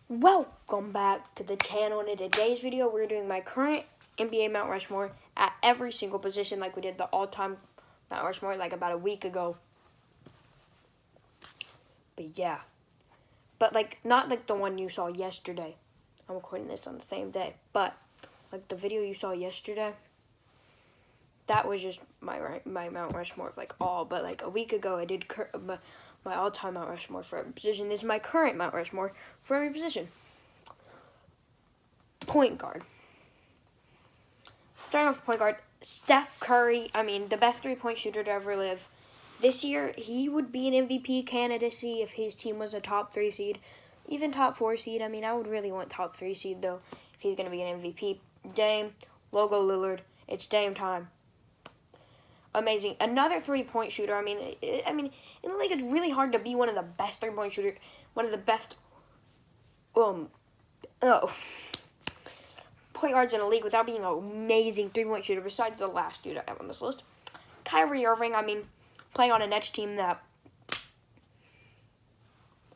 Welcome back to the channel. In today's video, we're doing my current NBA Mount Rushmore at every single position like we did the all-time Mount Rushmore like about a week ago. But yeah. But like, not like the one you saw yesterday. I'm recording this on the same day. But like the video you saw yesterday, that was just my Mount Rushmore of like all. But like a week ago, I did my all-time Mount Rushmore for every position. This is my current Mount Rushmore for every position. Point guard. Starting off with point guard, Steph Curry. I mean, the best three-point shooter to ever live. This year, he would be an MVP candidacy if his team was a top 3 seed, even top 4 seed. I mean, I would really want top 3 seed, though, if he's going to be an MVP. Dame, Logo Lillard, it's Dame time. Amazing. Another three-point shooter. I mean, in the league, it's really hard to be one of the best three-point shooters, one of the best, point guards in the league without being an amazing three-point shooter, besides the last dude I have on this list. Kyrie Irving, I mean, playing on a Nets team that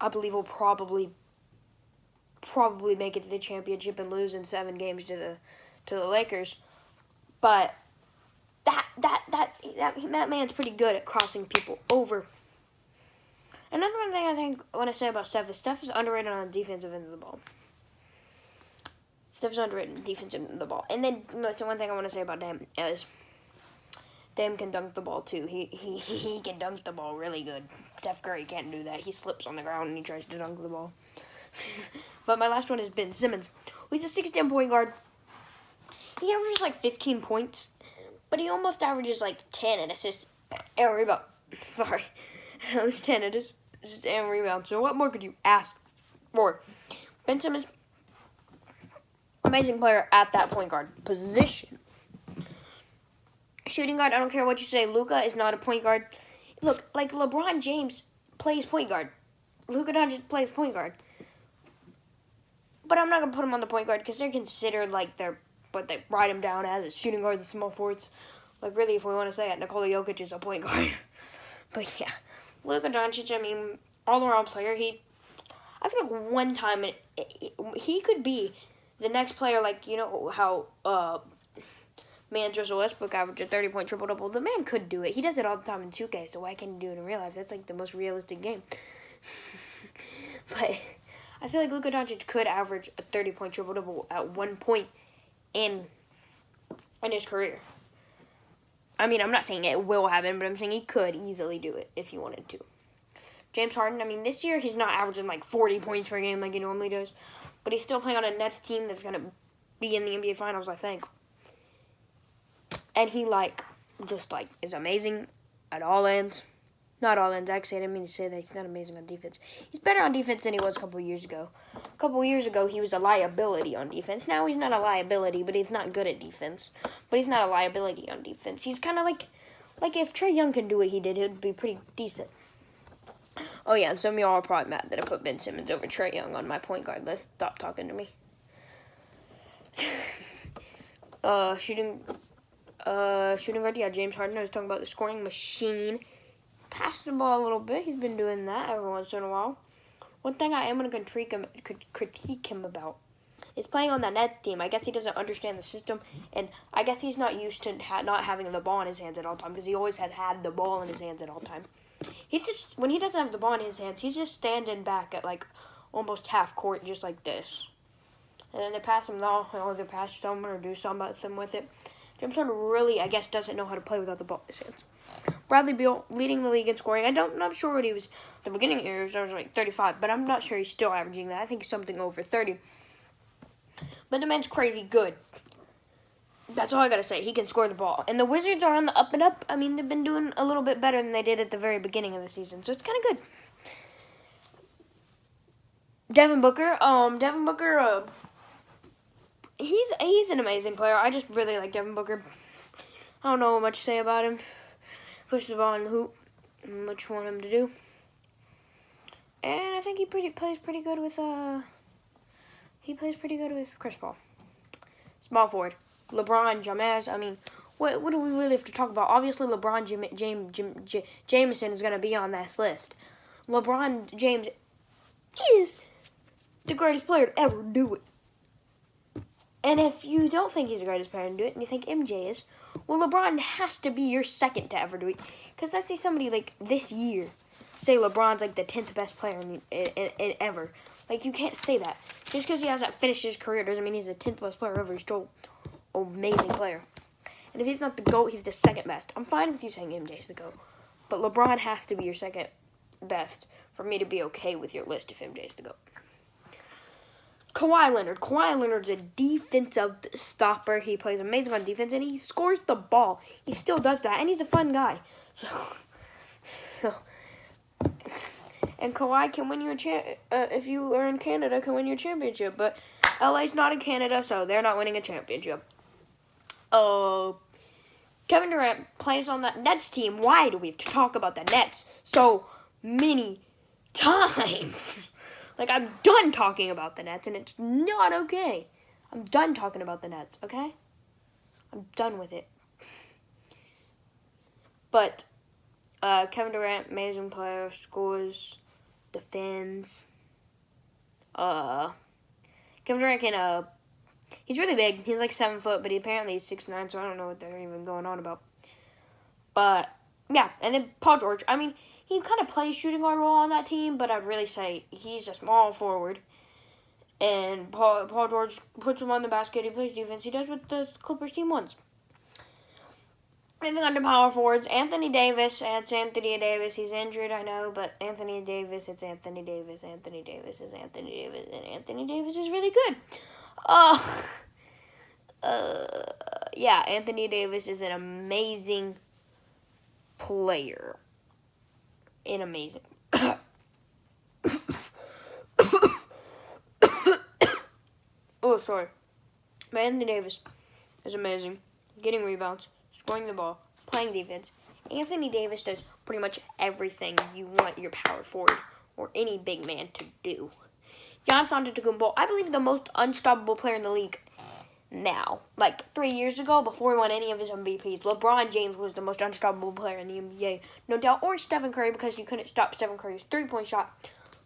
I believe will probably make it to the championship and lose in 7 games to the Lakers. But that man's pretty good at crossing people over. Another one thing I want to say about Steph is underrated on the defensive end of the ball. Steph's underrated on the defensive end of the ball. And then that's the one thing I want to say about Dame is Dame can dunk the ball too. He can dunk the ball really good. Steph Curry can't do that. He slips on the ground and he tries to dunk the ball. But my last one is Ben Simmons. He's a 6'10" point guard. He averages like 15 points, but he almost averages like 10 and assists and rebound. Sorry, it was 10 and assists and rebound. So what more could you ask for? Ben Simmons, amazing player at that point guard position. Shooting guard, I don't care what you say. Luka is not a point guard. Look, like LeBron James plays point guard. Luka Doncic plays point guard. But I'm not going to put him on the point guard because they're considered like but they write him down as a shooting guard, the small forwards. Like really, if we want to say it, Nikola Jokic is a point guard. But yeah, Luka Doncic, I mean, all-around player. I feel like one time he could be the next player, like, you know how Russell Westbrook averaged a 30-point triple-double. The man could do it. He does it all the time in 2K, so why can't he do it in real life? That's like the most realistic game. But I feel like Luka Doncic could average a 30-point triple-double at one point in his career. I mean, I'm not saying it will happen, but I'm saying he could easily do it if he wanted to. James Harden, I mean, this year he's not averaging like 40 points per game like he normally does, but he's still playing on a Nets team that's going to be in the NBA Finals, I think. And he, is amazing at all ends. Not all ends, actually. I didn't mean to say that. He's not amazing on defense. He's better on defense than he was a couple years ago. A couple years ago, he was a liability on defense. Now he's not a liability, but he's not good at defense. But he's not a liability on defense. He's kind of like if Trae Young can do what he did, it would be pretty decent. Oh, yeah, and some of y'all are probably mad that I put Ben Simmons over Trae Young on my point guard list. Stop talking to me. Shooting guard, yeah, James Harden. I was talking about the scoring machine. Pass the ball a little bit. He's been doing that every once in a while. One thing I am going to critique him about is playing on that Nets team. I guess he doesn't understand the system, and I guess he's not used to not having the ball in his hands at all time because he always had the ball in his hands at all time. He's just, when he doesn't have the ball in his hands, he's just standing back at like almost half court just like this. And then they pass him the ball, or they pass someone or do something with it. James Harden really, I guess, doesn't know how to play without the ball in his hands. Bradley Beal leading the league in scoring. I'm not sure what he was at the beginning of the year. I was like 35, but I'm not sure he's still averaging that. I think he's something over 30. But the man's crazy good. That's all I got to say. He can score the ball. And the Wizards are on the up and up. I mean, they've been doing a little bit better than they did at the very beginning of the season. So it's kind of good. Devin Booker. He's an amazing player. I just really like Devin Booker. I don't know much to say about him. Push the ball in the hoop. What you want him to do. And I think he plays pretty good with Chris Paul. Small forward. LeBron James. I mean, what do we really have to talk about? Obviously, LeBron Jameson is going to be on this list. LeBron James is the greatest player to ever do it. And if you don't think he's the greatest player to do it, and you think MJ is, well, LeBron has to be your second to ever do it. Because I see somebody like this year say LeBron's like the 10th best player in ever. Like, you can't say that. Just because he hasn't finished his career doesn't mean he's the 10th best player ever. He's still an amazing player. And if he's not the GOAT, he's the second best. I'm fine with you saying MJ's the GOAT. But LeBron has to be your second best for me to be okay with your list if MJ's the GOAT. Kawhi Leonard. Kawhi Leonard's a defensive stopper. He plays amazing on defense, and he scores the ball. He still does that, and he's a fun guy. And Kawhi can win you if you are in Canada, can win you a championship. But LA's not in Canada, so they're not winning a championship. Kevin Durant plays on that Nets team. Why do we have to talk about the Nets so many times? Like, I'm done talking about the Nets, and it's not okay. I'm done talking about the Nets, okay? I'm done with it. But Kevin Durant, amazing player, scores, defends. Kevin Durant can, he's really big. He's like 7 foot, but apparently he's 6'9", so I don't know what they're even going on about. But, yeah, and then Paul George. I mean, he kind of plays shooting guard role on that team, but I'd really say he's a small forward. And Paul George puts him on the basket. He plays defense. He does what the Clippers team wants. Anything under power forwards, Anthony Davis. It's Anthony Davis. He's injured, I know, but Anthony Davis, it's Anthony Davis. Anthony Davis is Anthony Davis, and Anthony Davis is really good. Yeah, Anthony Davis is an amazing player. Amazing. Oh, sorry. But Anthony Davis is amazing. Getting rebounds, scoring the ball, playing defense. Anthony Davis does pretty much everything you want your power forward or any big man to do. Giannis Antetokounmpo, I believe the most unstoppable player in the league now. Like 3 years ago, before he won any of his MVPs, LeBron James was the most unstoppable player in the NBA. No doubt. Or Stephen Curry, because you couldn't stop Stephen Curry's three-point shot.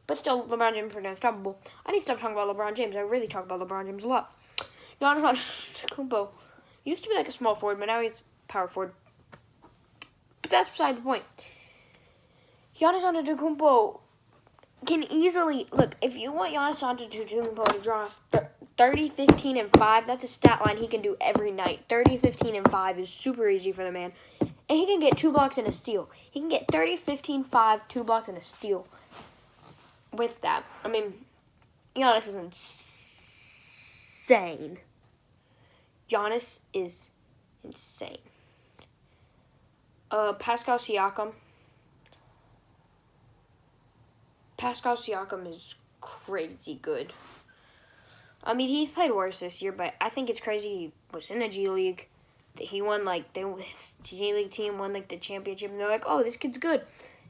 But still, LeBron James was unstoppable. I need to stop talking about LeBron James. I really talk about LeBron James a lot. Giannis Antetokounmpo used to be like a small forward, but now he's power forward. But that's beside the point. Giannis Antetokounmpo can easily... Look, if you want Giannis Antetokounmpo to draw 30, 15, and 5, that's a stat line he can do every night. 30, 15, and 5 is super easy for the man. And he can get 2 blocks and a steal. He can get 30, 15, 5, 2 blocks, and a steal. With that, I mean, Giannis is insane. Giannis is insane. Pascal Siakam. Pascal Siakam is crazy good. I mean, he's played worse this year, but I think it's crazy he was in the G League. He won, like, his G League team won, like, the championship, and they're like, oh, this kid's good.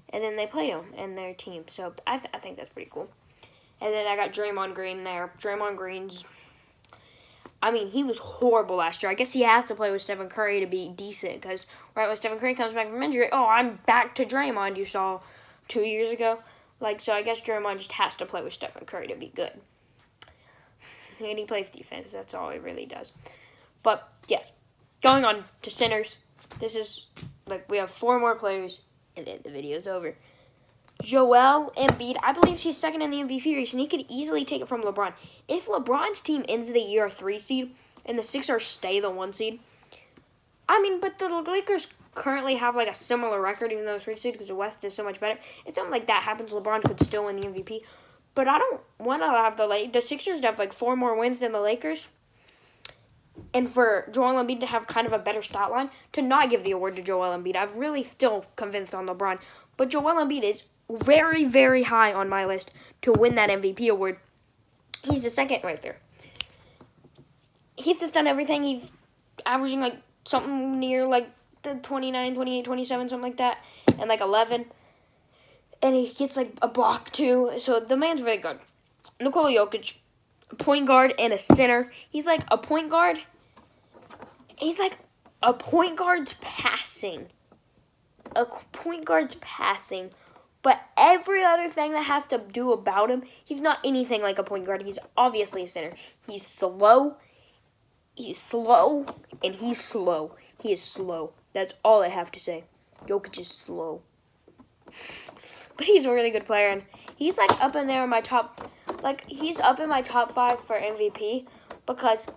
And then they played him and their team. So I think that's pretty cool. And then I got Draymond Green there. Draymond Green's... I mean, he was horrible last year. I guess he has to play with Stephen Curry to be decent. Because right when Stephen Curry comes back from injury, oh, I'm back to Draymond you saw 2 years ago. Like, so I guess Draymond just has to play with Stephen Curry to be good. And he plays defense. That's all he really does. But, yes. Going on to centers. This is, like, we have 4 more players. And then the video's over. Joel Embiid, I believe he's second in the MVP race, and he could easily take it from LeBron. If LeBron's team ends the year a 3 seed, and the Sixers stay the 1 seed, I mean, but the Lakers currently have, like, a similar record, even though 3 seed, because the West is so much better. If something like that happens, LeBron could still win the MVP. But I don't want to have the Sixers to have, like, 4 more wins than the Lakers. And for Joel Embiid to have kind of a better stat line, to not give the award to Joel Embiid. I'm really still convinced on LeBron. But Joel Embiid is very, very high on my list to win that MVP award. He's the second right there. He's just done everything. He's averaging, like, something near, like, the 29, 28, 27, something like that. And, like, 11. And he gets, like, a block, too. So the man's really good. Nikola Jokic. Point guard and a center. He's like a point guard. He's like a point guard's passing. A point guard's passing But every other thing that has to do about him, he's not anything like a point guard. He's obviously a center. He's slow. He's slow, and he's slow. He is slow. That's all I have to say. Jokic is slow. But he's a really good player, and he's like up in there in my top, like he's up in my top 5 for MVP because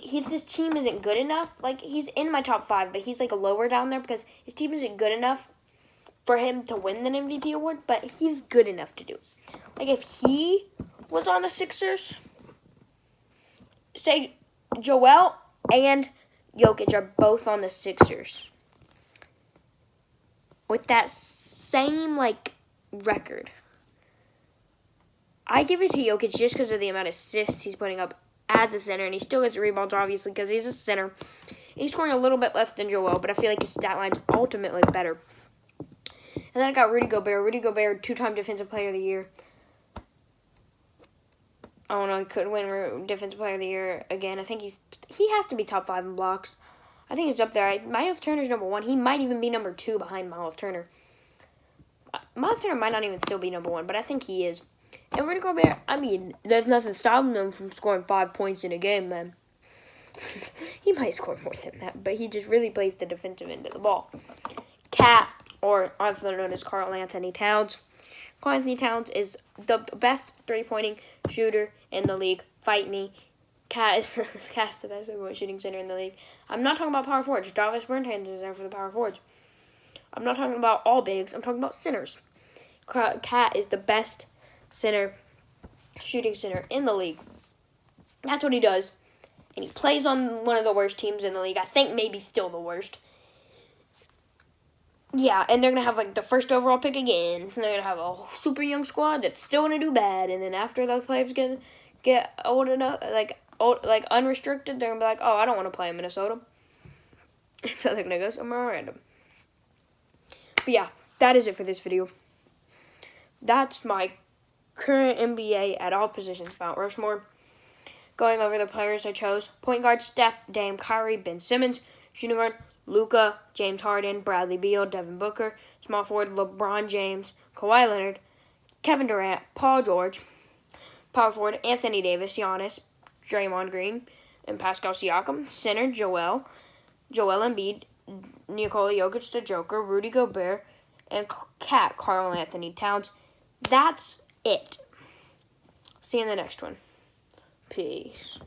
his team isn't good enough. Like he's in my top 5, but he's like lower down there because his team isn't good enough for him to win the MVP award, but he's good enough to do it. Like if he was on the Sixers, say Joel and Jokic are both on the Sixers with that same like record, I give it to Jokic just because of the amount of assists he's putting up as a center, and he still gets rebounds obviously because he's a center. He's scoring a little bit less than Joel, but I feel like his stat line's ultimately better. And then I got Rudy Gobert. Rudy Gobert, 2-time Defensive Player of the Year. I don't know, he could win Defensive Player of the Year again. I think he has to be top 5 in blocks. I think he's up there. Miles Turner's number 1. He might even be number 2 behind Miles Turner. Miles Turner might not even still be number 1, but I think he is. And Rudy Gobert, I mean, there's nothing stopping him from scoring 5 points in a game, man. He might score more than that, but he just really plays the defensive end of the ball. Cat, or also known as Karl Anthony Towns. Karl Anthony Towns is the best three-pointing shooter in the league. Fight me. Cat's the best three-point shooting center in the league. I'm not talking about power forwards. Jarvis Bertans is there for the power forwards. I'm not talking about all bigs. I'm talking about centers. Cat is the best shooting center in the league. That's what he does. And he plays on one of the worst teams in the league. I think maybe still the worst. Yeah, and they're going to have, like, the first overall pick again. And they're going to have a super young squad that's still going to do bad. And then after those players get old enough, like unrestricted, they're going to be like, oh, I don't want to play in Minnesota. So they're going to go somewhere random. But yeah, that is it for this video. That's my current NBA at all positions Mount Rushmore. Going over the players I chose. Point guard, Steph, Dame, Kyrie, Ben Simmons. Shooting guard, Luka, James Harden, Bradley Beal, Devin Booker. Small forward, LeBron James, Kawhi Leonard, Kevin Durant, Paul George. Power forward, Anthony Davis, Giannis, Draymond Green, and Pascal Siakam. Center, Joel Embiid, Nikola Jokic, the Joker, Rudy Gobert, and Cat, Karl Anthony Towns. That's it. See you in the next one. Peace.